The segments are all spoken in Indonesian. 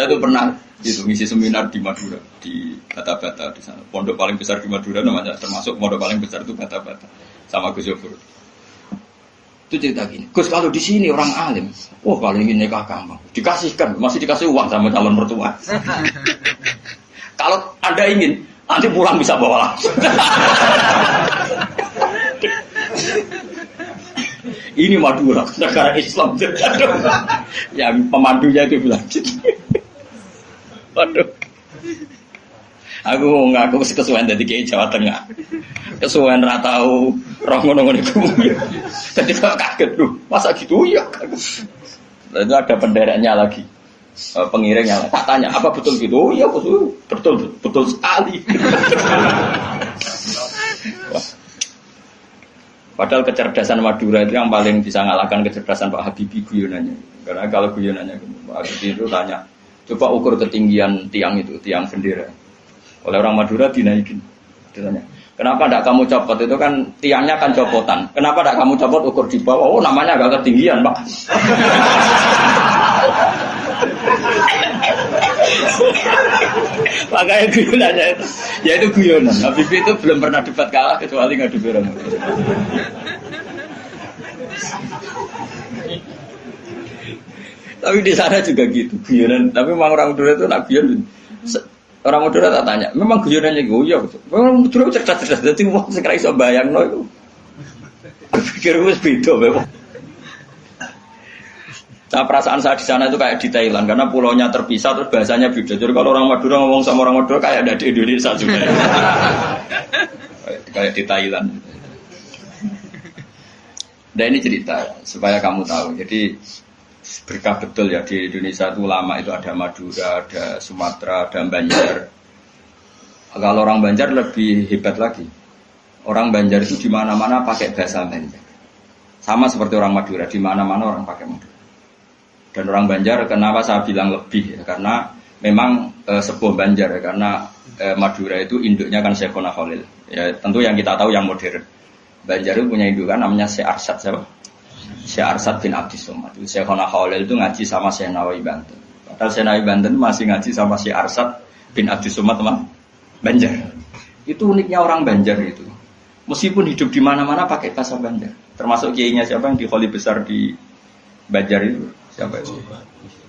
Saya tuh pernah itu ngisi seminar di Madura, di Bata-Bata di sana. Pondok paling besar di Madura namanya, termasuk pondok paling besar itu Bata-Bata sama Gus Yofur. Itu cerita gini, Gus kalau di sini orang alim, kalau ingin nikah gampang, dikasihkan, masih dikasih uang sama calon mertua. Kalau Anda ingin, nanti pulang bisa bawa langsung. Ini Madura, negara Islam. Yang pemandunya itu bilang gitu. Waduh. Aku ngaku kesuwen dari Kiai Jawa Tengah. Kesuwen ra tau roh ngono-ngono iku. Jadi kok kaget loh, masa gitu ya? Lalu ada pendereknya lagi. Pengiringnya tak tanya, apa betul gitu? Oh iya, betul sekali. Padahal kecerdasan Madura itu yang paling bisa ngalahkan kecerdasan Pak Habibie guyonannya. Karena kalau guyonannya Pak Habibie itu tanya, coba ukur ketinggian tiang itu, tiang bendera. Oleh orang Madura dinaikin. Ditanya, kenapa tidak kamu copot? Itu kan tiangnya kan copotan. Kenapa tidak kamu copot ukur di bawah? Oh namanya agak ketinggian Pak. Makanya guyonannya itu, ya itu guyonan. Habibie itu belum pernah debat kalah kecuali ngadu orang. Tapi di sana juga gitu guyonan. Tapi memang orang Madura itu nak guyon. Orang Madura tak tanya, memang guyonannya goyo. Memang Madura cerdas-cerdas. Jadi wong sing ra iso bayangno itu. Pikir wis beda memang. Nah, perasaan saya di sana itu kayak di Thailand karena pulaunya terpisah terus bahasanya beda. Jadi kalau orang Madura ngomong sama orang Madura kayak ada di Indonesia juga. Kayak di Thailand. Dan ini cerita supaya kamu tahu. Jadi berkah betul ya di Indonesia itu lama itu ada Madura, ada Sumatera, ada Banjar. Kalau orang Banjar lebih hebat lagi. Orang Banjar itu di mana-mana pakai bahasa Banjar. Sama seperti orang Madura, di mana-mana orang pakai Madura. Dan orang Banjar kenapa saya bilang lebih ya, karena memang sebuah Banjar ya, karena Madura itu induknya kan Syekhona Khalil ya, tentu yang kita tahu yang modern. Banjar itu punya indukan namanya Syekh Arsad siapa? Syekh Arsad bin Abdis Somad. Syekhona Khalil itu ngaji sama Syekh Nawawi Banten, padahal Syekh Nawawi Banten masih ngaji sama Syekh Arsad bin Abdis Somad teman Banjar. Itu uniknya orang Banjar itu, meskipun hidup di mana-mana pakai bahasa Banjar, termasuk kiainya siapa yang di Kholi besar di Banjar itu siapa itu?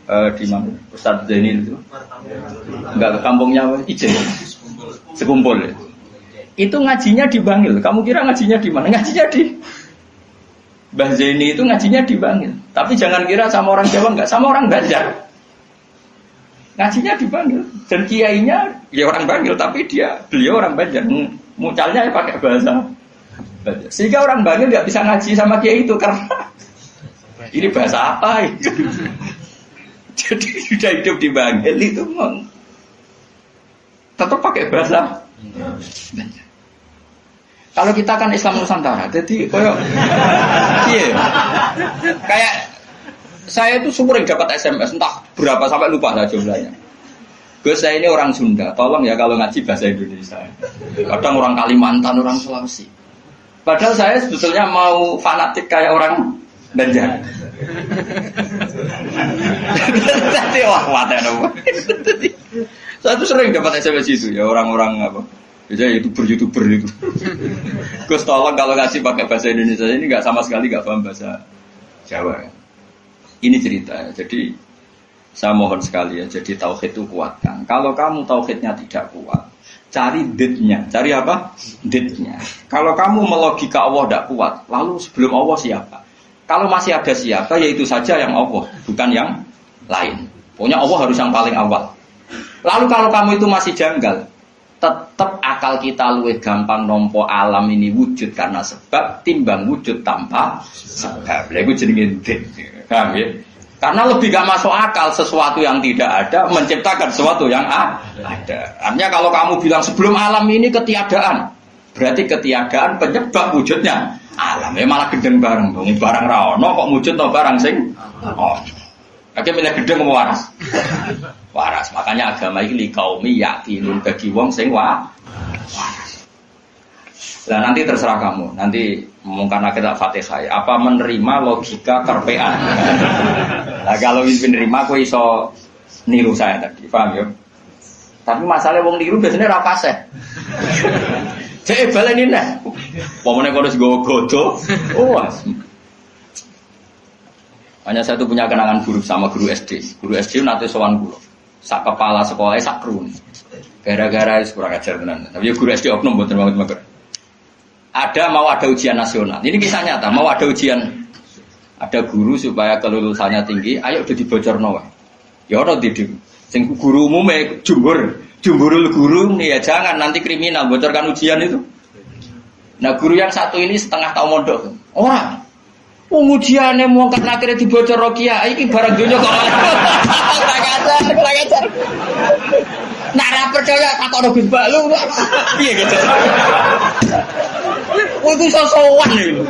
Di mana? Ustaz Zainil itu? Enggak, ke kampungnya Ijen. Sekumpul. Ya. Itu ngajinya di Bangil. Kamu kira ngajinya di mana? Ngajinya di Mbah Zaini itu ngajinya di Bangil. Tapi jangan kira sama orang Jawa, enggak, sama orang Banjar. Ngajinya di Bangil. Dan kiainya ya orang Bangil, tapi beliau orang Banjar. Mucalnya ya pakai bahasa Banjar. Sehingga orang Bangil enggak bisa ngaji sama kiai itu karena ini bahasa apa itu? Jadi sudah hidup di Bangil itu tetap pakai bahasa Banjar. Kalau kita kan Islam Nusantara, jadi kayak saya itu sering dapat SMS entah berapa sampai lupa lah jumlahnya. Gus saya ini orang Sunda, tolong ya kalau ngaji bahasa Indonesia. Kadang orang Kalimantan, orang Sulawesi. Padahal saya sebetulnya mau fanatik kayak orang Banjar. Jadi wadah dong. Saya tuh sering dapat SMS itu ya orang-orang apa? Biasanya YouTuber itu. Gus tolong kalau ngasih pakai bahasa Indonesia ini nggak sama sekali nggak paham bahasa Jawa. Ini cerita. Jadi saya mohon sekali ya. Jadi tauhid itu kuatkan. Kalau kamu tauhidnya tidak kuat, cari ditnya. Cari apa? Ditnya. Kalau kamu melogika Allah tidak kuat, lalu sebelum Allah siapa? Kalau masih ada siapa, yaitu saja yang Allah, bukan yang lain. Pokoknya Allah harus yang paling awal. Lalu kalau kamu itu masih janggal, tetap akal kita lebih gampang nompo alam ini wujud karena sebab timbang wujud tanpa sebab. Itu jenenge dit. Paham ya? Karena lebih gak masuk akal sesuatu yang tidak ada menciptakan sesuatu yang ada. Artinya kalau kamu bilang sebelum alam ini ketiadaan, berarti ketiadaan penyebab wujudnya alam. Malah gedeng bareng dong. Barang ra ono kok wujud no barang sing akhirnya gedeng mau waras. Waras. Makanya agama ini kaumi yakinun bagi wong sing waras. Nah nanti terserah kamu. Nanti karena kita Fatihah apa menerima logika kerpean. Nah kalau menerima aku iso niru saya tadi, paham ya? Tapi masalah wong niru biasanya ra fasih. Cek baleni nek. Pomone kok wis nggo godo. Oh. Hanya saya tuh punya kenangan buruk sama guru SD. Guru SD nanti sowan kula. Sak kepala sekolahnya sak krun. Gara-gara kurang ajar tenan. Tapi ya guru SD oknum mboten banget. Mau ada ujian nasional. Ini kisah nyata, mau ada ujian. Ada guru supaya kelulusannya tinggi, ayo udah dibocorno wae. Ya ora didik. Sing guru umume jumburul guru nih ya jangan nanti kriminal bocorkan ujian itu. Nah guru yang satu ini setengah tahun mondok. Ora. Ujiane mau kan akhirnya dibocor Rokia, iki barang dunia kok. Kurang ajar. Nak ra percaya takon Gus Bak lu. Piye gitu. Itu sosokan lho.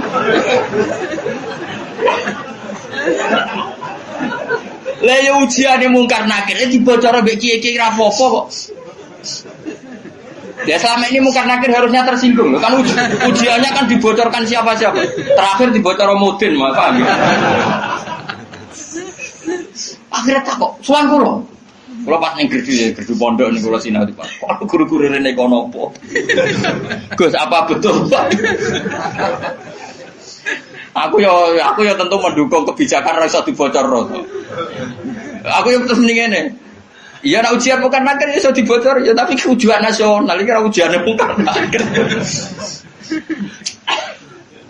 Lah ya ujiane mungkar nakir dibocor mbek kiye-kiye ra apa-apa kok. Ya selama ini mungkar nakir harusnya tersinggung loh. Kan ujiannya kan dibocorkan siapa-siapa. Terakhir dibocor Mudin, paham ya? Akhirnya tak kok, suan kula. Kula pas ning gerdu pondok ning kula sinau Pak. Kok guru-guru rene kono apa? Gus, apa betul, Pak? Aku ya tentu mendukung kebijakan ra iso dibocorno. Aku yang terus mending ngene. Iya nak ujian bukan nakir iso dibocor ya tapi ujian nasional iki ora ujiane bukan nakir.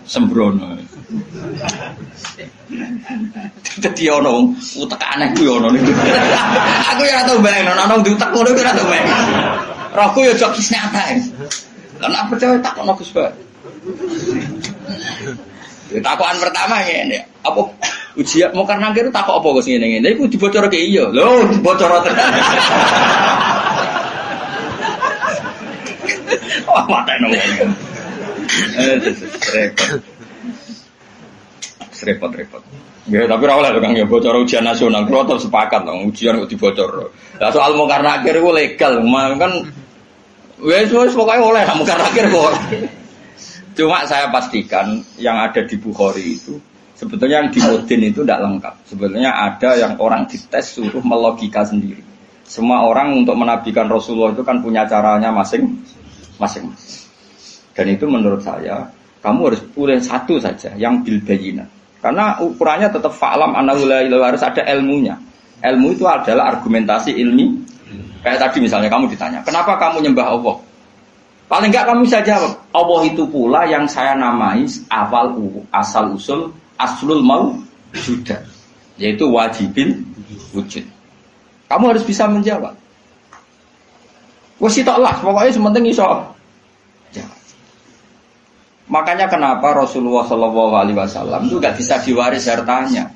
Sembrono. Dadi ono utek aneh kuwi ono niku. Aku ya ora tau bayangno ono diutek ngono iki ora tau bayang. Rohku ya jok kisne atae. Lah nek percaya tak ono Gus Pak. Takokan pertama ngene, apa ujian mau karena kira takok apa kok sing ngene. Lha iku dibocorke iya. Lho, dibocor tenan. Wah, mateno. Repot. Ya, tapi ora oleh Kang ya bocor ujian nasional. Kulo tetep sepakat dong ujian kok dibocor. Lah soal mau karena akhir iku legal, kan wis pokoke oleh mau karena akhir kok. Cuma saya pastikan yang ada di Bukhari itu sebetulnya yang di Mudin itu tidak lengkap. Sebetulnya ada yang orang dites suruh melogika sendiri. Semua orang untuk menabikan Rasulullah itu kan punya caranya masing-masing. Dan itu menurut saya kamu harus pilih satu saja yang bil bayyinah. Karena ukurannya tetap fa'lam annahu la ilaha harus ada ilmunya. Ilmu itu adalah argumentasi ilmi. Kayak tadi misalnya kamu ditanya, kenapa kamu nyembah Allah? Paling enggak kamu bisa jawab, Allah itu pula yang saya namai asal usul aslul mawjudah, yaitu wajibin wujud. Kamu harus bisa menjawab. Wes sitok lah, pokoknya sementing iso jawab. Makanya kenapa Rasulullah SAW itu enggak bisa diwaris hartanya.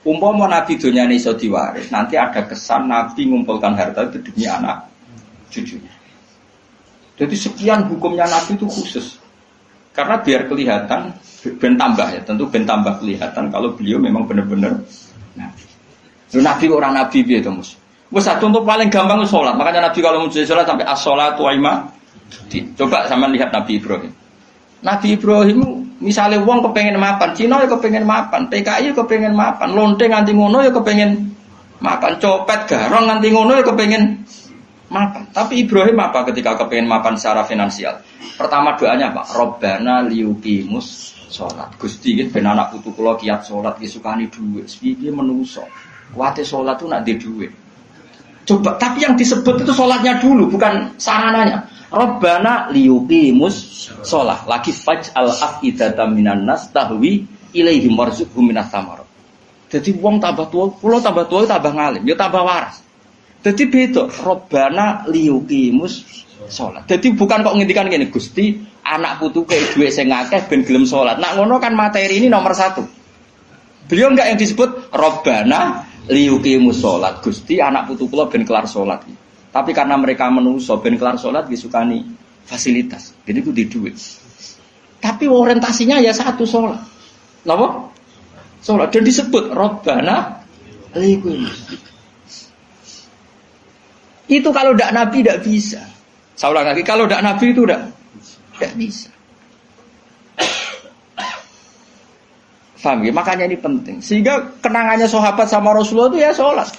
Umpama Nabi dunyane iso diwaris, nanti ada kesan Nabi ngumpulkan harta itu demi anak cucunya. Jadi sekian hukumnya Nabi itu khusus. Karena biar kelihatan, ben tambah ya, tentu ben tambah kelihatan kalau beliau memang benar-benar Nabi. Nabi orang Nabi biar itu mus. Wes satu untuk paling gampang itu sholat. Makanya Nabi kalau mau sholat sampai as-sholatu wa ima. Coba sama lihat Nabi Ibrahim. Nabi Ibrahim misalnya wong kepengen mapan, Cina ya kepengen mapan, PKI ya kepengen mapan, lonte nganti ngono ya kepengen mapan, copet garong nganti ngono ya kepengen mapan. Tapi Ibrahim apa ketika kepengen mapan secara finansial? Pertama doanya apa? Robbana liyuqimus sholat. Gusti iki ben anak putu kula kiat sholat ki sukani dhuwit. Piye menungso. Kuwate sholat tuh nak ndek dhuwit. Coba, tapi yang disebut itu sholatnya dulu, bukan sarananya. Robbana liyuqimus sholat. Lagi faj'al afidatan minan nas tahwi ilaihim warzuqhum minas thamarat. Jadi wong tambah tua, kula tambah tua tambah ngalim, ya tambah waras. Jadi beda, Robbana liyuqimus sholat. Jadi bukan kok ngendikan gini, Gusti anak putu kayak duwe sing akeh ben gelem sholat. Nak ngono kan materi ini nomor 1. Beliau enggak yang disebut Robbana liyuqimus sholat. Gusti anak putu kula ben kelar sholat. Tapi karena mereka menungso ben kelar sholat disukani fasilitas. Jadi ku di duit. Tapi orientasinya ya satu sholat. Napa? Sholat dan disebut Robbana liyuqimus. Itu kalau tidak Nabi tidak bisa. Saya ulang lagi, kalau tidak Nabi itu tidak bisa. Paham ya? Makanya ini penting. Sehingga kenangannya sahabat sama Rasulullah itu ya sholat.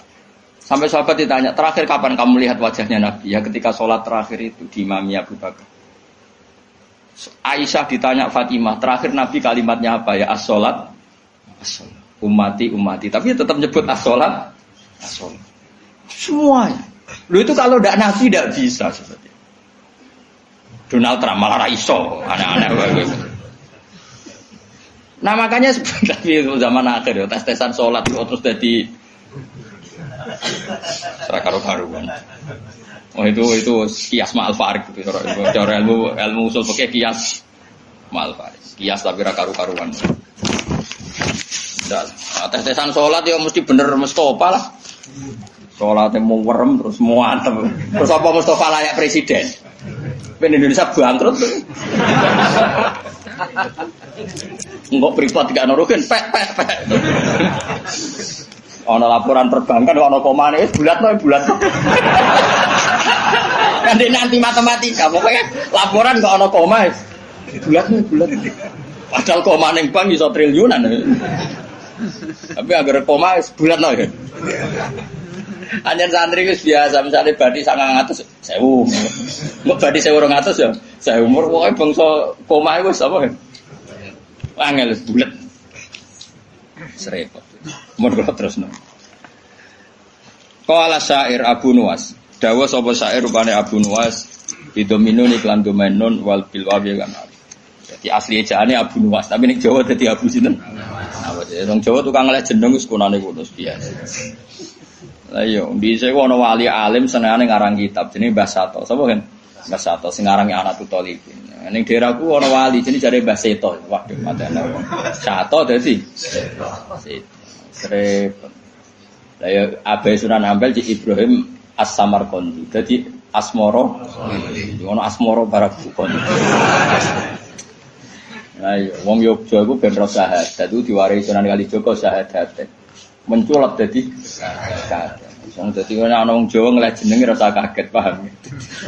Sampai sahabat ditanya, terakhir kapan kamu lihat wajahnya Nabi? Ya ketika sholat terakhir itu di Imami Abu Bakar. Aisyah ditanya Fatimah, terakhir Nabi kalimatnya apa? Ya as-sholat, as-sholat. Ummati, ummati. Tapi tetap nyebut as-sholat, as-sholat. Semuanya. Lu itu kalau tidak Nabi tidak bisa seperti. Donald Trump malah raiso, aneh-aneh. Nah makanya sebenarnya zaman akhir ya tes-tesan sholat terus jadi karu-karuan. Oh itu kias ma'al farik gitu. Cara ilmu usul pakai kias ma'al farik. Kias tapi karu-karuan. Tes-tesan sholat ya mesti bener Mustafa lah. Sholatnya mau werem terus mau antem. Terus apa Mustafa layak presiden? Ben Indonesia bangkrut. Enggak privat gak nurukin pek. Ono laporan perbankan ono komane bulat. Nanti matematika pokoknya laporan kok ono koma bulat. Padahal koma ning bank iso triliunan. Tapi agar koma bulat no ya. Anjen santri wis biasa misale badi 900 1000. Mbok badi 1200 ya. Saya umur pokoke bangsa koma wis apa ya. Angel bulat. Serepot. Mun kula terusno. Qala syair Abu Nuwas. Dawa sapa syair rupane Abu Nuwas bidominun iklan domenun wal bil wawi kan. Jadi asli ejaane Abu Nuwas, tapi ning Jawa dadi Abu sinten? Apa ya? Wong Jawa tukang ngeleh jeneng wis kunane kudu biasa. Lah yo, dise ono wali alim senengane ngarang kitab jenenge Mbah Sato. Sapa kan? Mbah Sato sing ngarangi Anatul Talibin. Ning daerahku ono wali jenenge jare Mbah Seto. Waduh, matane. Sato dadi Seto. Repot. Lah ya Abai Sunan Ampel di Ibrahim As-Samarqandi. Dadi Asmoro. Ono Asmoro Barakukon. Nah, wong Yogya iku ben ro syahadat itu diwarisi Sunan Kalijaga syahadat. Menculot dadi syahadat. Wong dadi ana wong Jawa ngeleh jenenge rasa kaget paham.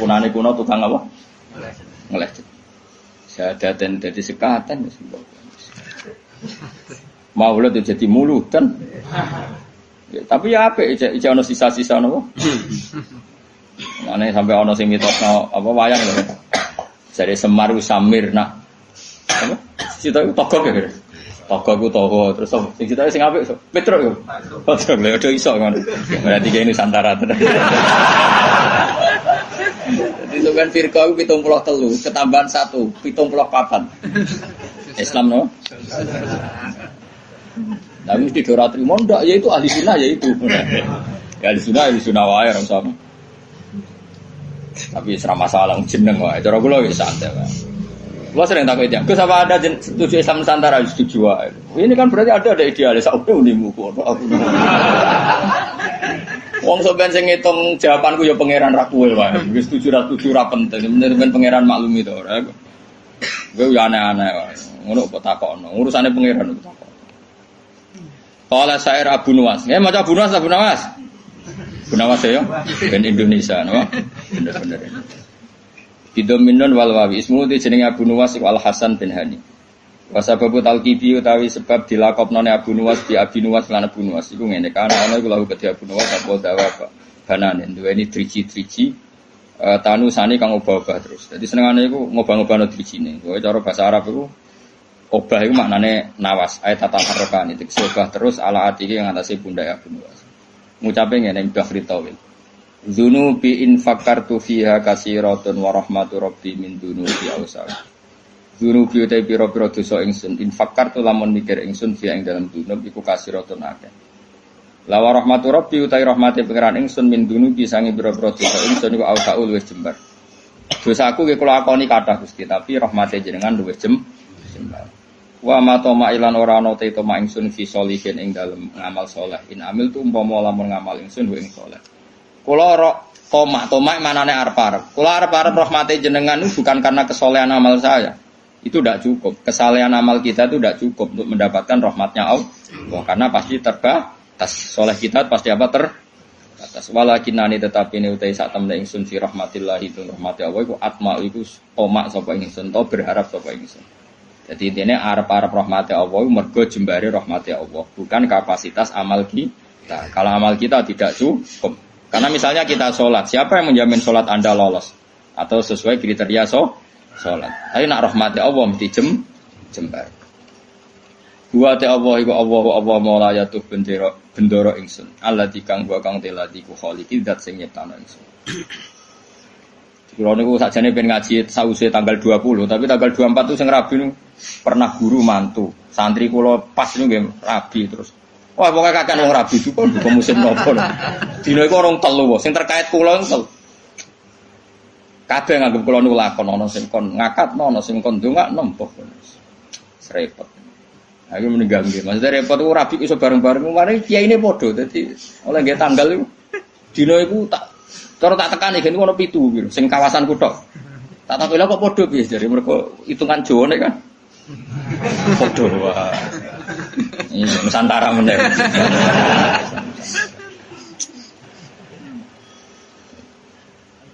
Kunane kuno tukang apa? Ngeleh. Syahadaten dadi sekaten wis. Maulud itu jadi muludan. Ya, tapi ya apik iki ana sisa-sisa napa? Mane sampai ana sing mitosno apa wayang lho. Jare Semar Samir nak apa? Cita itu togok ya. Togok ku toho terus sing cita sing apik Petruk yo. Petruk lho do iso ngono. Berarti kene Nusantara tenan. Jadi sampean firqa ku 73 ketambahan 1 74. Islam no? Nah, mesti dora trimo ndak ya itu ahli sunnah ya itu. Ya ahli sunnah wae ora usah. Tapi ora masalah jeneng wae. Cara kula wis santai wae. Kula sering takut ya. Gus apa ada setuju Islam Nusantara setuju wae. Ini kan berarti ada idealis sak unimu kok. Wong sampean sing ngitung jawabanku ya pangeran ra kowe wae. Wis setuju ra penting. Bener-bener pangeran maklumi to ora. Gue ya aneh-aneh wae. Ngono kok takokno. Urusane pangeran kok takok. Qala syair Abu Nuwas. Nggih maca Abu Nuwas. Abu Nuwas ya. Ben Indonesia no. Bener-bener. Bidominun wal wawi ismu di jenenge Abu Nuwas iku Al Hasan bin Hani. Wa sababu talqibi utawi sebab dilakopnone Abu Nuwas bi Abi Nuwas lan Abu Nuwas iku ngene kana ana iku lahu kedhi Abu Nuwas apa dawa banane duweni driji-driji tanusane kang obah-obah terus. Dadi senengane iku ngobah-ngobahno drijine. Kowe cara bahasa Arab iku obah itu maknanya nawas, ayat tata harrokan itu obah terus ala atihi yang atasnya pundak Abu Nuwas. Ngucapin ngene Bahri Tawil. Dzunubi in fakartu fiha kasiratun wa rahmatu rabbi min dzunubi awsal. Dzunubi utai pira-pira dosa ingsun in fakartu lamun mikir ingsun fiha ing dalam dzunub iku kasiratun akeh. La wa rahmatu rabbi utai rahmate pangeran ingsun min dzunubi sange pira-pira dosa ingsun iku awsaul wis jembar. Dosaku ki kula akoni kathah Gusti tapi rahmate jenengan luwih jembar. Wa ma toma ilan ora ana te toma ingsun fi sholihin ing dalem ngamal saleh in amil tu umpama lamun ngamal ingsun ing saleh kula ora toma manane arep-arep kula arep-arep rahmate jenengan itu bukan karena kesolehan amal saya itu tidak cukup kesalehan amal kita itu tidak cukup untuk mendapatkan rahmatnya Allah karena pasti terbatas saleh kita pasti apa terbatas walakinani tetapi ini utai sak temne ingsun fi rahmatillah itu rahmati Allah iku atma iku toma sapa ingsun to berharap sapa ingsun. Jadi intinya arep-arep rahmati Allah mergo jembare rahmati Allah, bukan kapasitas amal Nah, kalau amal kita tidak cukup. Karena misalnya kita sholat, siapa yang menjamin sholat Anda lolos? Atau sesuai kriteria sholat. Tapi nak rahmati Allah mesti jembar. Wa ta Allah iku Allah maula yatuh bendoro ingsun. Allati kang wa kang telati ku khaliqi zat sing nyiptano ingsun. Kulo niku sakjane pengen ngaji sause tanggal 20, tapi tanggal 24 itu sing rabi niku pernah guru mantu. Santri kula pas niku nggih rabi terus. Wah, pokoke kakek wong rabi itu kok musim nopo. Dina iku orang telu sing terkait kula entel. Kabeh nganggep kula niku lakon ana sing kon ngakatno, ana sing kon ndongakno mbah. Repot. Aku meninggal nggih. Maksudnya repot ku rabi iso bareng-bareng mari kiyaine padha. Dadi oleh nggih tanggal iku dina iku tak cara tak tekani gen ono 7 piro sing kawasan kuthok. Tak takok lha kok padha piye jare mergo hitungan Jawane kan. Padha wae. Iya, Nusantara meneh.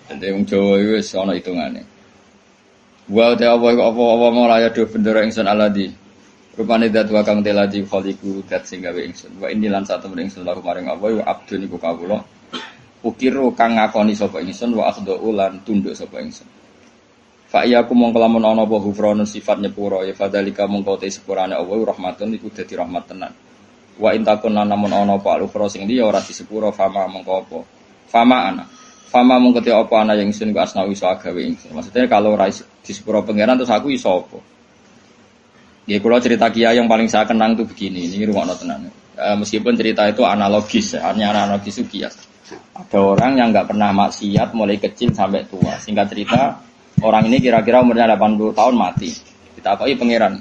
Dadi wong Jawa iku wis ana hitungane. Wa ta apa mulaya do bendera ingsun aladi. Rupane dat wa kang teladi khaliqu dat sing gawe ingsun. Wa ini lan satu ingsun laku maring apa wa abdun iku kawula. Ukiru kang ngakoni sapa ingsun wa akhdhu lan tunduk sapa ingsun. Fa iyaku mongko lamun ana apa hufranu sifat nyepuro ya fadzalika mongko te sepurane Allah rahmatun iku dadi rahmat tenan. Wa intakun lan namun ana apa al-ukhra sing liya ora disepuro fama mongko apa. Fama mongko te apa ana yang ingsun ku asnawi iso agawe ingsun. Maksudnya kalau ora disepuro pangeran terus aku iso apa? Ya kalau cerita kiai yang paling saya kenang itu begini, ini rumah tenan. Meskipun cerita itu analogis, hanya analogis itu kias. Ada orang yang nggak pernah maksiat mulai kecil sampai tua. Singkat cerita, orang ini kira-kira umurnya 80 tahun mati. Kita apoi pangeran.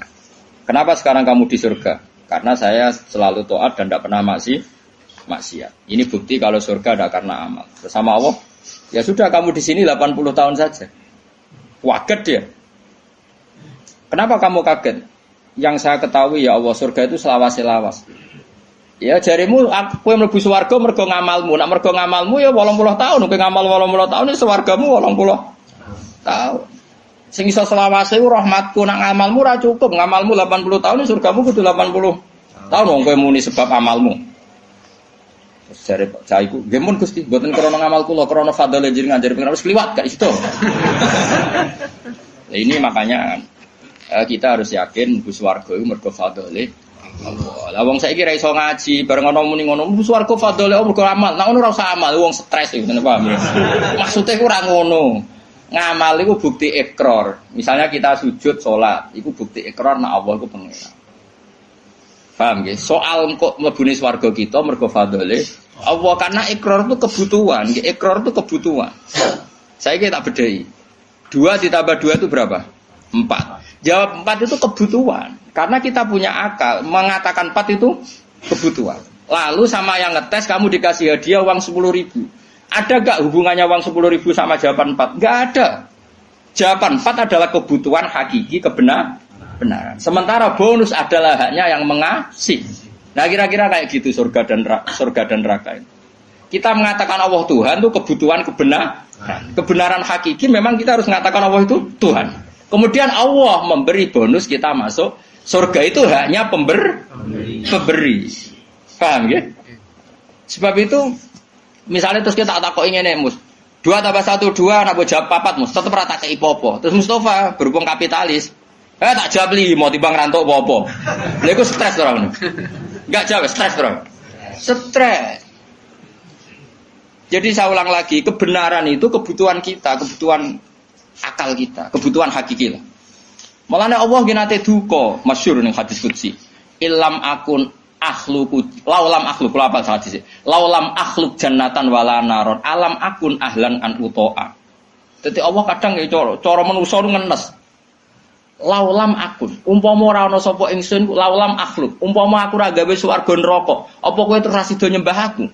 Kenapa sekarang kamu di surga? Karena saya selalu taat dan tidak pernah maksiat. Ini bukti kalau surga ada karena amal. Bersama Allah, ya sudah kamu di sini 80 tahun saja. Kaget dia. Kenapa kamu kaget? Yang saya ketahui ya Allah surga itu selawas-selawas. Ya jarimu aku yang mlebu swarga mergo ngamalmu. Nek mergo ngamalmu ya 80 tahun, kowe ngamal 80 tahun ya swargamu 80 tahun. Sing iso selawase ku rahmatku, nek ngamalmu ora cukup, ngamalmu 80 tahun ya surgamu kudu 80 tahun wong kowe muni sebab amalmu. Terus jare Pak Cai ku, nggih mun Gusti, mboten krana ngamal kula, krana fadhole jenengan jare pengen wis kliwat gak iso. Ini makanya kita harus yakin bus warga itu mergo fadhole Allah. Lah wong saiki ra iso ngaji, bareng ana muni ngono, bus warga fadhole Allah mergo amal. Nek ngono ora usah amal, wong stres iki, paham ya? Maksude ku ora ngono. Ngamal iku bukti ikrar. Misalnya kita sujud salat, iku bukti ikrar nek Allah iku pengira. Paham nggih? Soal kok mlebune swarga kita mergo fadhole Allah karena ikrar itu kebutuhan, ikrar itu kebutuhan. Saiki tak bedhei. 2 ditambah 2 itu berapa? 4. Jawab 4 itu kebutuhan. Karena kita punya akal. Mengatakan 4 itu kebutuhan. Lalu sama yang ngetes kamu dikasih hadiah uang 10.000. Ada gak hubungannya uang 10.000 sama jawaban 4? Gak ada. Jawaban 4 adalah kebutuhan hakiki kebenaran. Sementara bonus adalah haknya yang mengasih. Nah kira-kira kayak gitu surga dan neraka itu. Kita mengatakan Allah Tuhan itu kebutuhan kebenaran. Kebenaran hakiki memang kita harus mengatakan Allah itu Tuhan. Kemudian Allah memberi bonus kita masuk surga itu hanya pemberi. Paham ya? Sebab itu misalnya terus kita takok ngene mus. 2 tambah 1 2 nak jawab 4 mus tetep ora tak kei popo. Terus Mustafa berhubung kapitalis. Tak jawab 5 timbang rantuk popo. Lha iku stres ora ngono. Enggak jawab stres ora. Stres. Jadi saya ulang lagi, kebenaran itu kebutuhan kita, kebutuhan akal kita, kebutuhan hakiki lah. Malahnya Allah nate duka, masyhur ning hadis qudsi. Ilam akun akhluqu, laulam akhluk apa hadis. Laulam akhluk jannatan wala naron, alam akun ahlan an utoa. Dadi Allah kadang ya cara manusa ngenes. Laulam akun, umpama ora ana sapa ingsun, laulam akhluk, umpama aku ora gawe swarga neraka, apa kowe terus ra sida nyembah aku?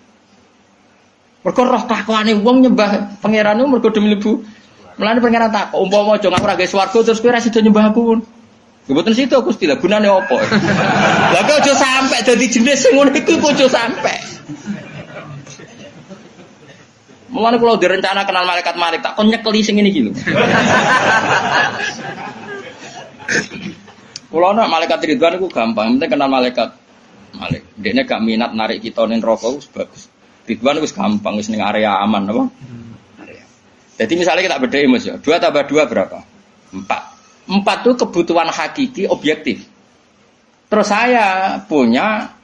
Mergo roh kelakuane wong nyembah pangerane mergo demi mlebu. Mulane pangeran takok, umpama aja aku ora gawe swarga terus kowe ora sida nyembah aku pun. Ya mboten sida Gusti, lha gunane apa? Lah kok aja sampe dadi jenis sing ngono iku aja sampe. Mulane kula direncana kenal malaikat tak kon nyekeli sing ngene iki lho. Kula nak malaikat Ridwan iku gampang, penting kenal malaikat Malik. Dekne gak minat narik kita ning neraka wis bagus. Ridwan wis gampang wis ning area aman apa? Area. Jadi misalnya kita bedai Mas ya, 2 tambah 2 berapa? 4. 4 itu kebutuhan hakiki objektif. Terus saya punya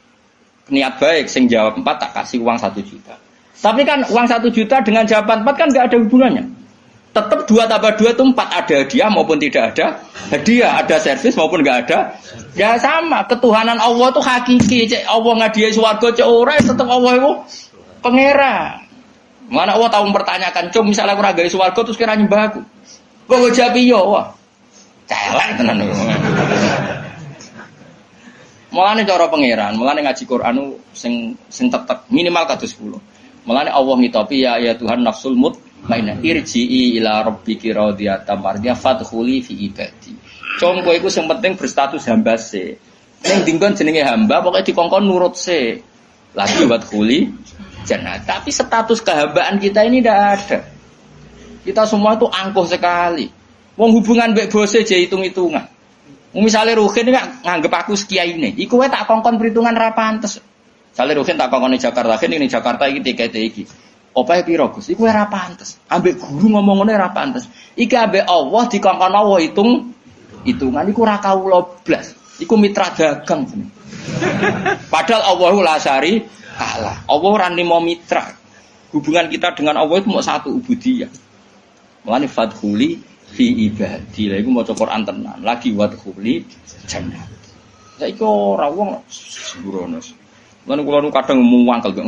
niat baik, sing jawab 4 tak kasih uang 1 juta. Tapi kan uang 1 juta dengan jawaban 4 kan nggak ada hubungannya. Tetap 2 tambah 2 itu 4, ada hadiah maupun tidak ada hadiah, ada servis maupun nggak ada. Ya sama, ketuhanan Allah itu hakiki. Cek Allah ngadiai swarga cek ora tetap Allah itu pangeran. Mana Allah tahu mempertanyakan, "Cum, misalnya aku ra gawe swarga terus kira nyembah aku." Kok jawab iya, wah. Celek tenan. Mulane cara pangeran, mulane ngaji Quran sing tetep minimal kados 10. Mulane Allah ngitopi ya Tuhan nafsul mutmainnah irji'i ila rabbiki radiyatan mardiyah fadkhuli fi ibadi. Cung kowe iku sing penting berstatus hamba se. Ning dinggon jenenge hamba pokoke dikongkon nurut se. Lagi wadkhuli jannah. Tapi status kehambaan kita ini tidak ada. Kita semua itu angkuh sekali. Wong hubungan mbek bose je hitung-hitungan. Misalnya Ruhin nganggep aku sekiai ini, iku wae tak kongkon perhitungan ra pantes. Misalnya Ruhin tak kongkon di Jakarta, ini Jakarta iki tiket iki. Opahe piro Gus? Iku wae ra pantes. Ambek guru ngomong ngene ra pantes. Iki ambek Allah dikongkon Allah hitungan iku ra kawula blas. Iku mitra dagang. Padahal Allahu la syari kalah. Allah ora nimo mitra. Hubungan kita dengan Allah itu mau satu ubudiyah. Mulane fadkhuli fi ibadi. Lha iku maca Quran tenan. Lagi wadkhuli jannah. Saiki ora wong sembrono. Lan kula nu kadang muwangkel kok.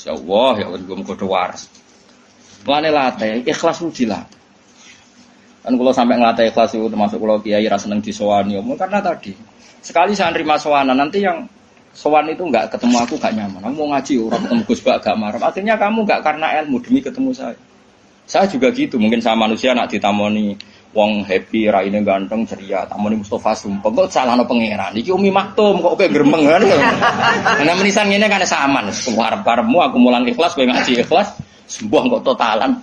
Ya Allah, ya Allah muga waras. Mulane latih ikhlas ku dilatih. Kan kula sampai nglatih ikhlas itu termasuk kula kiai ra seneng disowani karena tadi sekali saya nerima sowanan nanti yang sowan itu enggak ketemu aku enggak nyaman. Kamu mau ngaji ora ketemu Gus Bak agak marah. Akhirnya kamu enggak karena ilmu demi ketemu saya. Saya juga gitu, mungkin sama manusia nak ditamoni wong happy, raine ganteng, ceria, tamoni Mustafa Sumpah, kok salahno pangeran. Iki Umi Maktum kok kowe gremeng kan. Ana menisan ngene kan saman, arep-arepmu aku mulang ikhlas, kowe ngaji ikhlas, sembuh kok totalan.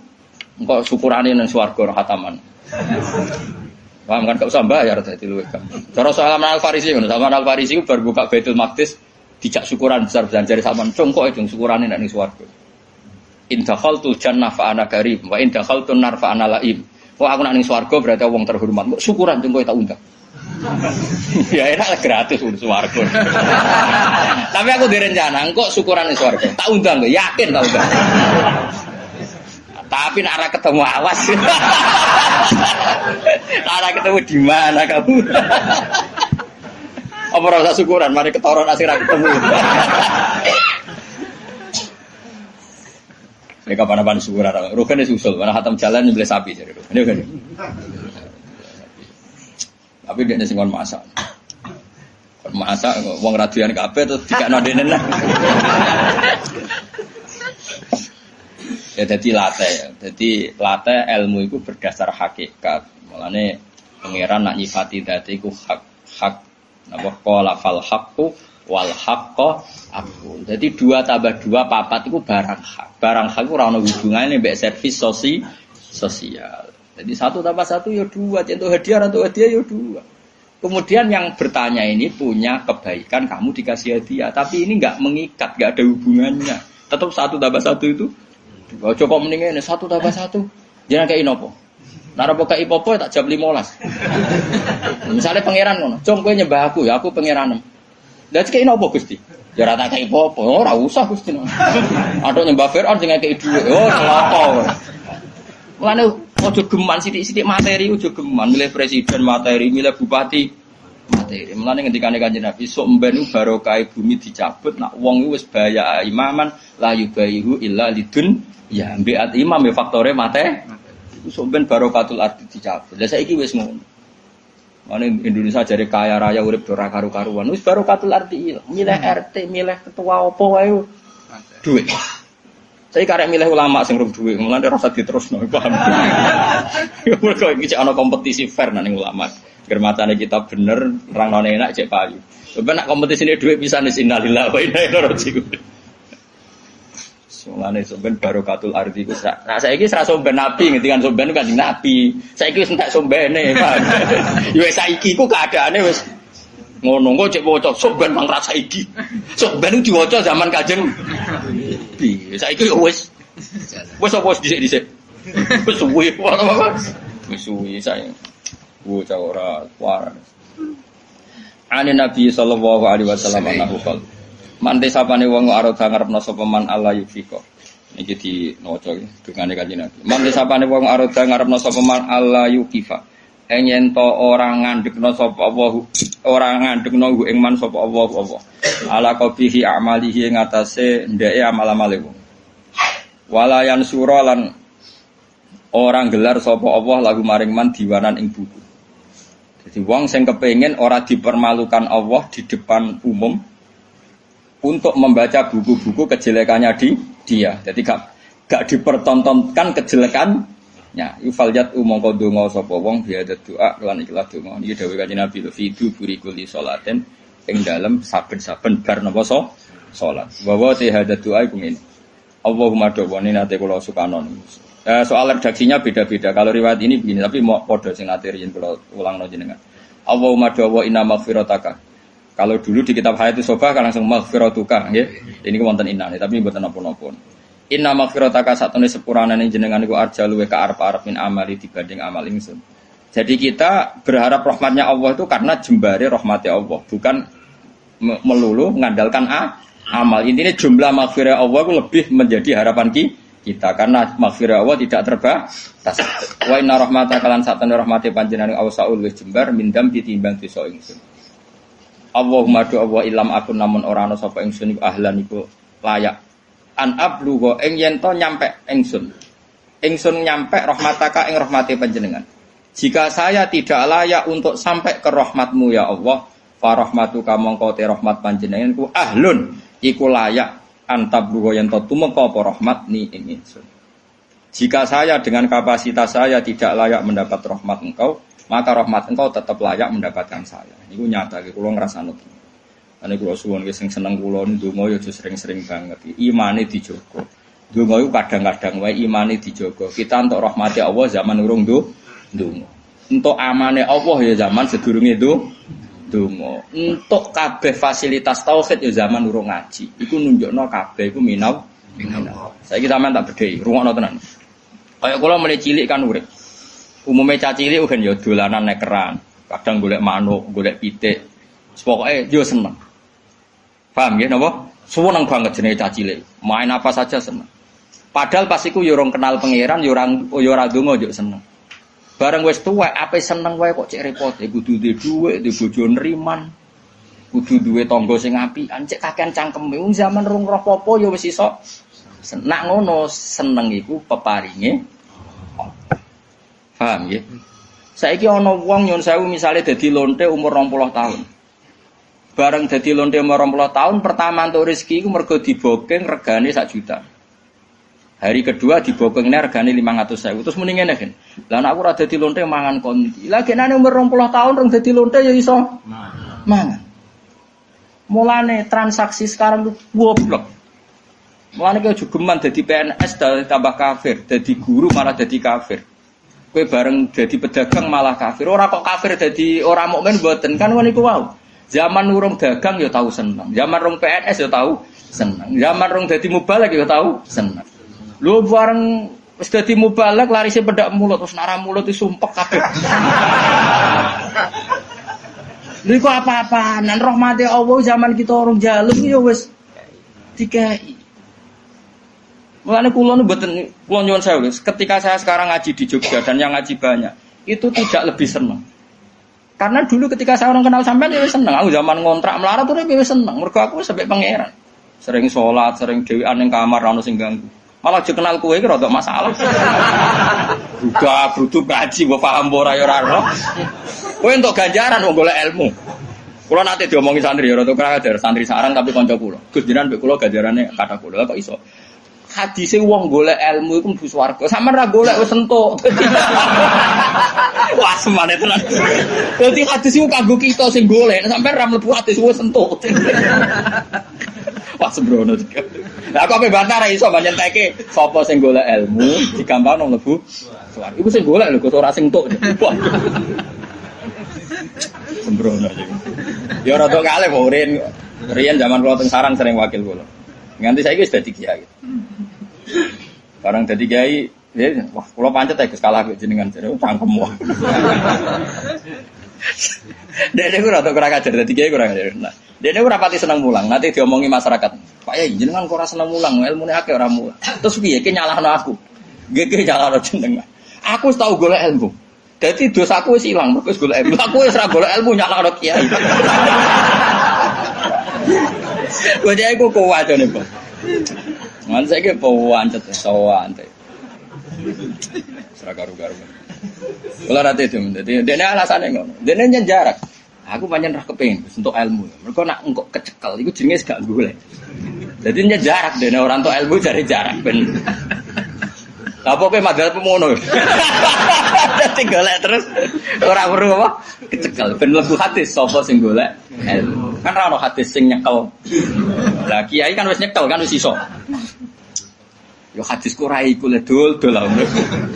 Engko syukurane nang swarga rahataman. Paham kan gak usah bayar dadi luwih gampang. Cara Salman Al-Farisi ngono, Salman Al-Farisi ku bar buka Baitul Maqdis dijak syukuran besar-besaran jare sampean congkok itu syukurane nek ning swarga. In dakhaltul jannah fa ana karim wa in dakhaltun nar fa ana laim. Wah aku nak ning swarga berarti wong terhormat. Kok syukuran jeng kowe tak undang. Ya enak lah gratis urus swarga. Tapi aku direncana engko syukuran ning swarga. Tak undang lho, yakin tak undang. Tapi nak ora ketemu awas. Ora ketemu di mana kamu? Apa ora usah syukuran, mari ketoron asih ra ketemu. Mereka kapan-kapan syukur ada. Rugen itu usul, karena khatam jalan nyembelih sapi jadi Rugen. Ini kan. Tapi dia nasi kon masak. Kon masak, wong radian kabeh terus dikakno denen. Ya jadi latih. Jadi latih ilmu itu berdasar hakikat. Mulane pangeran nak nyifati dadi iku hak. Napa qala fal haqqu wal haqqo aku. Jadi 2 tambah 2 4 itu barang hak. Barang hak itu ora ono hubungane mbek servis sosial. Jadi 1 tambah 1 ya 2, contoh hadiah atau hadiah ya 2. Kemudian yang bertanya ini punya kebaikan kamu dikasih hadiah, tapi ini enggak mengikat, enggak ada hubungannya. Tetap 1 tambah 1 itu ojo kok mendinge 1 tambah 1. Jangan kayak inopo. Nara poka ipopo tak jam 15. Misalnya pangeran ngono, "Cung kowe nyembah aku ya, aku pangeran." Lah cek inopo Gusti? Ya ora tak kei apa-apa. Ora usah Gusti. Aduh nyembah Firaun sing ngekeki dhuwit. Oh, celaka. Mulane ojo geman sithik-sithik materi, ojo geman milih presiden materi, milih bupati materi. Mulane ngendikane Kanjeng Nabi, sok mben barokah bumi dicabut, nak wong wis bahaya imaman la yubayihu illa lidun ya mbiat imam ya faktore mate. Sok ben barokatul ardi dicabut. Lah saiki wis ngono. Mana Indonesia jadi kaya raya urip ora karu-karuan. Wis barokatul arti milih RT, milih ketua opo wae duit. Saya karek milih ulama sing rum duit, mulane rasa diterusno paham. Mergo iki ana kompetisi fair nang ulama. Germatane kita bener, rangne enak cek payu. Coba nak kompetisine duit bisa innalillahi wa inna ilaihi raji'un. Mulane sampean barokatul ardi ku nah saiki ora somben nabi ngendikan somben Kanjeng Nabi. Saiki wis entek sombene, Pak. Ya saiki ku keadaane wis Ngono kok cek waca sok ben mang rasa iki. Sok ben diwaca zaman Kanjeng Nabi. Saiki yo wis. Wis apa dhisik-dhisik. Wis suwi apa. Wis suwi sae. Waca ora waran. Ane Nabi sallallahu alaihi wasallam anahu qol. Man desapane wong arep ngarepno sapa man Allah yufika. Niki di maca dungane Kanjeng Nabi. Man desapane wong arep ngarepno sapa man Allah yukifa. Yen to ora ngandhekno sapa Allah, ora ngandhekno ing man sapa Allah apa. Ala qabihi amalihi ing atase ndeke amal-amale wong. Wala yansura lan orang gelar sapa Allah lagu maring man diwanan ing buku. Jadi wong sing kepengin ora dipermalukan Allah di depan umum untuk membaca buku-buku kejelekannya dia. Jadi gak dipertontonkan kejelekannya. Yufaljat mongko donga sapa wong biada doa lan ikhlas donga. Niki dawuh Kanjeng Nabi fidu burikuli salaten ing dalem saben-saben bar napa salat. Wa wa hada doa iku ngene. Allahumma dawani nate kula sukanon. Soal redaksinya beda-beda. Kalau riwayat ini begini, tapi mau podo sing nate riyen kula ulangno jenengan. Allahumma dawa inna maghfirataka. Kalau dulu di kitab Hayatus Sobah kan langsung maghfiratuka nggih. Ini wonten inane tapi mboten napa-napa. Inna maghfirataka satune sepuranane jenengan iku arjalu ka arep-arep min amali dibanding amal ingsun. Jadi kita berharap rahmatnya Allah itu karena jembare rahmatnya Allah, bukan melulu mengandalkan amal. Intinya jumlah maghfirah Allah itu lebih menjadi harapan kita karena maghfirah Allah tidak terbatas. Wa inna rahmataka lan satune rahmate panjenengan awsaul wis jembar mindam ditimbang dosa ingsun. Allahumma do Allah ilam akun namun ora ana sapa ingsun iku ahlan iku layak an ablugo ing yen to nyampe ingsun nyampe rahmataka ing rahmate panjenengan. Jika saya tidak layak untuk sampai ke rahmatmu ya Allah, fa rahmatuka mongko te rahmat panjenengan ku ahlun iku layak an tablugo yen to tumeka apa rahmat ni ing ingsun. Jika saya dengan kapasitas saya tidak layak mendapat rahmat engkau, maka rahmat engkau tetap layak mendapatkan saya. Niku nyata iki kula ngrasakno. Ane kula suwun sing seneng kula ndonga yo sering-sering banget. Imane dijogo. Ndonga iku kadang-kadang wae imane dijogo. Kita entuk rahmati Allah zaman urung ndonga. Entuk amane Allah ya zaman sedurunge ndonga. Entuk kabeh fasilitas tauhid ya zaman urung ngaji. Iku nunjukno kabeh iku minau. Saiki sampean tak bedhei, rungokno tenan. Kaya kula mulai cilik kan urip. Umume cah cilik kan ya dolanan nek keran. Kadang golek manuk, golek pitik. Pokoke yo seneng. Paham ya, napa? Seneng banget jenenge cah cilik. Main apa saja seneng. Padahal pas iku yo ora kenal pangeran, yo ora ndonga yo seneng. Bareng wis tuwek ape seneng wae kok cek repot. Kudu duwe dhuwit, duwe bojo nriman. Kudu duwe tangga sing apian, cek kakean cangkeme. Wong zaman rung roh apa yo wis iso. Nak ngono seneng iku peparinge. Paham ya? Saiki ana wong nyun sewu misale dadi lonte umur 20 tahun. Bareng dadi lonte umur 20 tahun pertama entuk rezeki iku mergo dibokeng regane 1 juta. Hari kedua dibokengnya regane 500.000. Terus muni ngene kan. Lah nek aku ora dadi lonte mangan kon iki. Lah genane umur 20 tahun rong dadi lonte ya iso mangan. Mulane transaksi sekarang itu goblok. Mulane kowe jogeman dadi PNS tambah kafir, dadi guru malah dadi kafir. Kowe bareng dadi pedagang malah kafir. Ora kok kafir dadi ora mukmin mboten kan ngono iku wae. Zaman urung dagang ya tahu seneng. Zaman rong PNS ya tahu seneng. Zaman rong dadi mubalek ya tahu seneng. Lho bareng wis dadi mubalek larise pedak mulut terus nara mulut disumpek kabeh. Lha iku apa-apaan? Nan rahmate Allah zaman kita urung jaluk ya wis dikai. Mulane kula nu mboten kula nyuwun sewu, ketika saya sekarang ngaji di Jogja dan yang ngaji banyak, itu tidak lebih senang. Karena dulu ketika saya orang kenal sampean ya seneng, aku zaman ngontrak melarat tuh ya seneng. Mergo aku sampai pangeran. Sering sholat, sering dhewean ning kamar ora ono sing ganggu. Malah aja kenal kowe iki rada masalah. Buka brutu ngaji mbok paham ora ya ora ora. Kowe entuk ganjaran wong golek ilmu. Kula nate diomongi santri ya rada kader, santri sarang tapi kanca kula. Gus jenengan mbek kula ganjarane kata kula kok iso. Hadise wong golek ilmu iku mlebu swarga. Sampeyan ra golek wis entuk. Wah, semane tenan. Dadi hadis iku kanggo kita sing golek, sampeyan ra mlebu hadis wis entuk. Wah, sembrono. Lah kok bantah ra iso nyenteke sapa sing golek ilmu digampangno mlebu swarga. Iku sing golek lho kok ora sing entuk. Sembrono iki. Ya rada kalih kok riyen zaman kula teng Sarang sering wakil kula. Nganti saiki wis dadi kiai. Barang dadi kiai, wah kula pancet ya Gus kalah kok jenengan jare cangkem wae. Dene ku rada kurang ajar dadi kiai kurang ajar. Nah, dene ora pati seneng mulang, nanti diomongi masyarakat. Pak Yai jenengan kok ora seneng mulang, ilmune akeh ora mulang. Terus piye ki nyalahno aku? Nggih nyalahno jenengan. Aku wis tau golek ilmu. Dadi dosaku wis ilang mergo wis golek ilmu. Aku wis ora golek ilmu nyalahno kiai. Wajah aku kuat jane, Pak. Ngan saiki pawancet sowan teh. Ora karu-karu. Kula rate itu, dadi dene alasane ngono. Dene nyen jarak. Aku pancen ra kepengin untuk ilmu. Mergo nak engko kecekel iku jenenge gak golek. Dadi nyen jarak dene ora entuk ilmu jare jarak ben. Lah pokoke madhal pemono. Dadi golek terus ora perlu apa? Kecekel ben mlebu hadis sapa sing golek ilmu. Kan ra ono hadis sing nyekel. Lah kiai kan wis nyekel kan wis iso. Yo hadisku ra iku le dol-dol.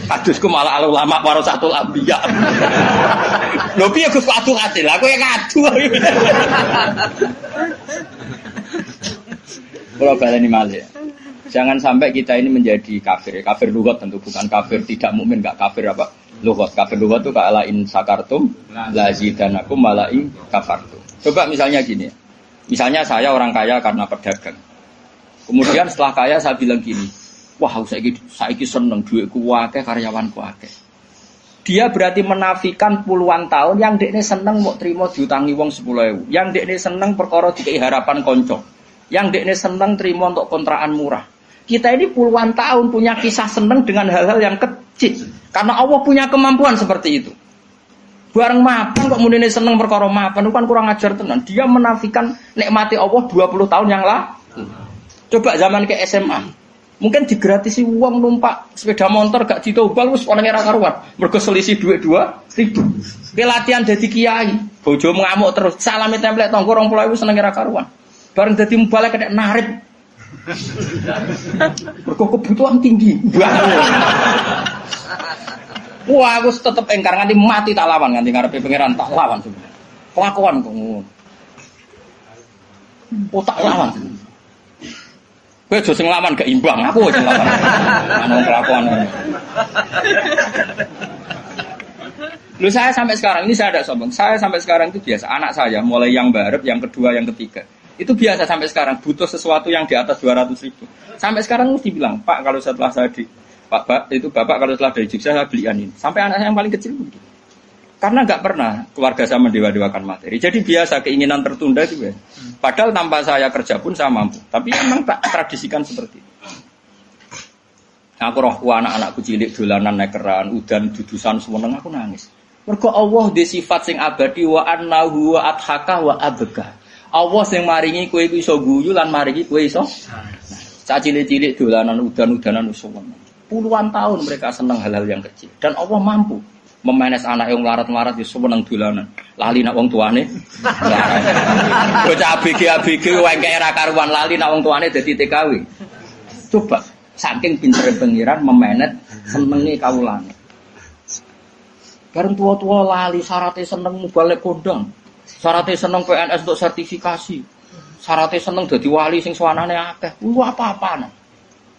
Hadisku malah al ulama warasatul anbiya. Lho piye Gus adu hati? Lah kowe ngadu. Kalau baleni malih. Jangan sampai kita ini menjadi kafir. Kafir lughat tentu bukan kafir tidak mukmin, enggak kafir apa? Lughat. Kafir lughat itu kala in sakartum lazidanakum mala'i kafartum. Coba misalnya gini. Misalnya saya orang kaya karena pedagang. Kemudian setelah kaya saya bilang gini, wah saiki seneng duitku akeh karyawanku akeh. Dia berarti menafikan puluhan tahun yang dekne seneng mau terima diutangi wong 10.000. Yang dekne seneng perkara dikei harapan konco. Yang dekne seneng terima untuk kontrakan murah. Kita ini puluhan tahun punya kisah seneng dengan hal-hal yang kecil. Karena Allah punya kemampuan seperti itu. Bareng mapan kok mudine seneng perkara mapan itu kan kurang ajar tenan. Dia menafikan nikmati Allah 20 tahun yang lalu. Coba zaman ke SMA. Mungkin digratisi uang numpak sepeda motor gak ditobal wis ana ora karuan. Mergo selisih duit 2.000. Pelatihan dadi kiai, bojo ngamuk terus. Salame templek tangga 20.000 seneng ora karuan. Bareng dadi mubalek kena narik. Mergo kebutuhan tinggi. Wah, aku tetep engkar nganti mati tak lawan, nganti ngarepe pangeran tak lawan sebenarnya. Kelakuan kok ngono. Oh tak lawan. Kowe aja sing lawan gak imbang, aku sing lawan. Ana kelakuan. Lu saya sampai sekarang ini saya ada sombong. Saya sampai sekarang itu biasa. Anak saya mulai yang barep, yang kedua, yang ketiga. Itu biasa sampai sekarang butuh sesuatu yang di atas 200.000. Sampai sekarang mesti bilang, Pak kalau setelah saya Bapak kalau setelah dari Jogja saya belikan ini. Sampai anak saya yang paling kecil begitu. Karena nggak pernah keluarga saya mendewa-dewakan materi. Jadi biasa keinginan tertunda itu ya. Padahal tanpa saya kerja pun saya mampu. Tapi memang tak tradisikan seperti itu. Aku rohku anak-anakku cilik dolanan nekeran, udan dudusan semeneng aku nangis. Mergo Allah di sifat sing abadi wa annahu wa adhaka wa abka. Allah sing maringi kowe iku iso guyu lan maringi kowe iso. Cah cilik-cilik dolanan udan-udanan semeneng. Puluhan tahun mereka senang hal-hal yang kecil. Dan Allah mampu memanes anak yang melarat-melarat di seneng dolanan. Lali nak wong tuane. Bocah ABG wae era karuan lali nak wong tuane dadi TKW. Coba saking pintere pengiran memanet senenge kawulane. Bareng tua-tua lali syaratnya seneng balik kondang. Syaratnya seneng PNS untuk sertifikasi. Syaratnya seneng dadi wali sing suwanane akeh. Apa-apaan.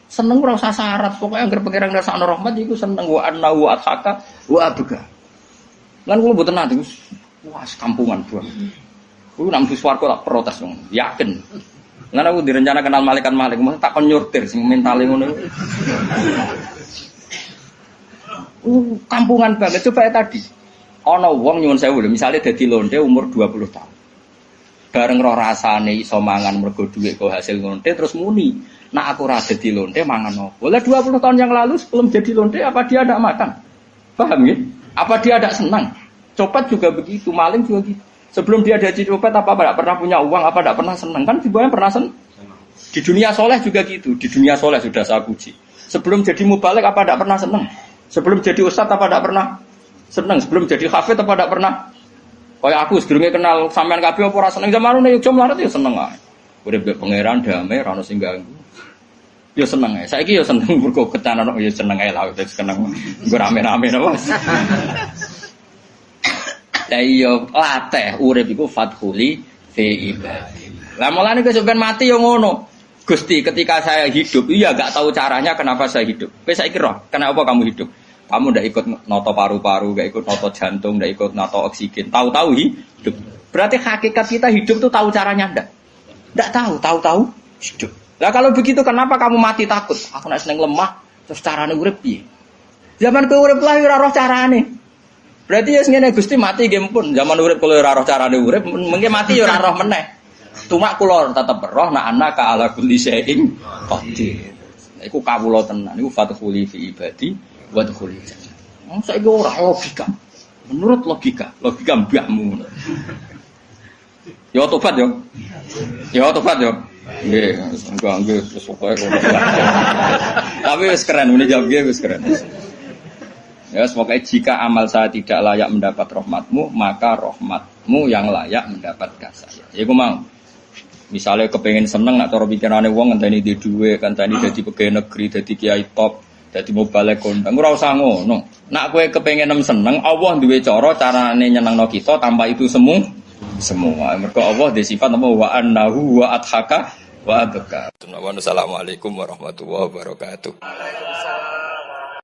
Seneng ora usah syarat, pokoke anggere pengiran ngrasakno rahmat iku seneng wa annahu athaka wa abga. Lan kula mboten nate wah kampungan buang. Kuwi nang swarga tak protes wong, yakin. Lan aku direncana kenal malaikat-malaikat, mesti tak kon nyurtir sing mentale ngono. Kampungan banget coba ya tadi. Ana wong nyuwun sewu lho, misale dadi lonte umur 20 tahun. Bareng roh rasane iso mangan mergo dhuwit kok hasil lonte terus muni. Nah aku rada di lonte mangan apa? Boleh 20 tahun yang lalu sebelum jadi lonte apa dia ada makan? Paham ya? Apa dia ada senang? Copet juga begitu, maling juga gitu. Sebelum dia jadi copet apa tidak pernah punya uang, apa tidak pernah senang? Kan sebenarnya pernah senang. Di dunia soleh juga gitu. Di dunia soleh sudah saya puji. Sebelum jadi mubalik apa tidak pernah senang? Sebelum jadi ustadz apa tidak pernah senang? Sebelum jadi hafid apa tidak pernah? Kayak aku sebelumnya kenal sampean kabeh apa ora seneng zaman ngono yo mlarat yo seneng ae. Urip pangeran damai ora ono sing ganggu. Yo seneng ae. Saiki yo seneng mergo ketanan yo seneng ae lah wis seneng. Nggo rame-rame napa. Lah iya latih urip iku fadkhuli fi ibadi. Lah mulane kesupen mati yo ngono. Gusti ketika saya hidup iya gak tahu caranya kenapa saya hidup. Kowe saiki roh, kenapa kamu hidup? Kamu ndak ikut noto paru-paru, ndak ikut noto jantung, ndak ikut noto oksigen. Tahu-tahu hidup. Berarti hakikat kita hidup tuh tahu caranya ndak? Ndak tahu, tahu-tahu hidup. Lah kalau begitu kenapa kamu mati takut? Aku nek seneng lemah terus carane urip piye? Zaman kowe urip lah ora roh carane. Berarti ya ngene Gusti mati nggih pun zaman urip kula ora roh carane urip mengke mati ya ora roh meneh. Cuma kula tetep roh nek ana ka ala kulli syai'in qadir. Iku kawula tenan iku fadkhuli fi ibadi wa dkhuli jannah. Saiki ora logika. Menurut logika mbahmu. Ya tobat yo. Ya tobat yo. Nggih, nggih wis pokoke ngono. Tapi wis keren muni jawab nggih wis keren. Ya, semoga jika amal saya tidak layak mendapat rahmatmu, maka rahmatmu yang layak mendapatkan saya. Ya, aku mau. Misalnya kepengen seneng, nak cara pikirannya wong ngenteni di duwe, ngenteni dadi pegawai negeri, dadi kiai top, dadi mobile kondang. Ora usah ngono. Nak kowe kepengen seneng, Allah duwe carane nyenengno kita tanpa itu semua. Mergo Allah di sifat apa wa annahu wa adhaka wa abka. Assalamualaikum warahmatullahi wabarakatuh.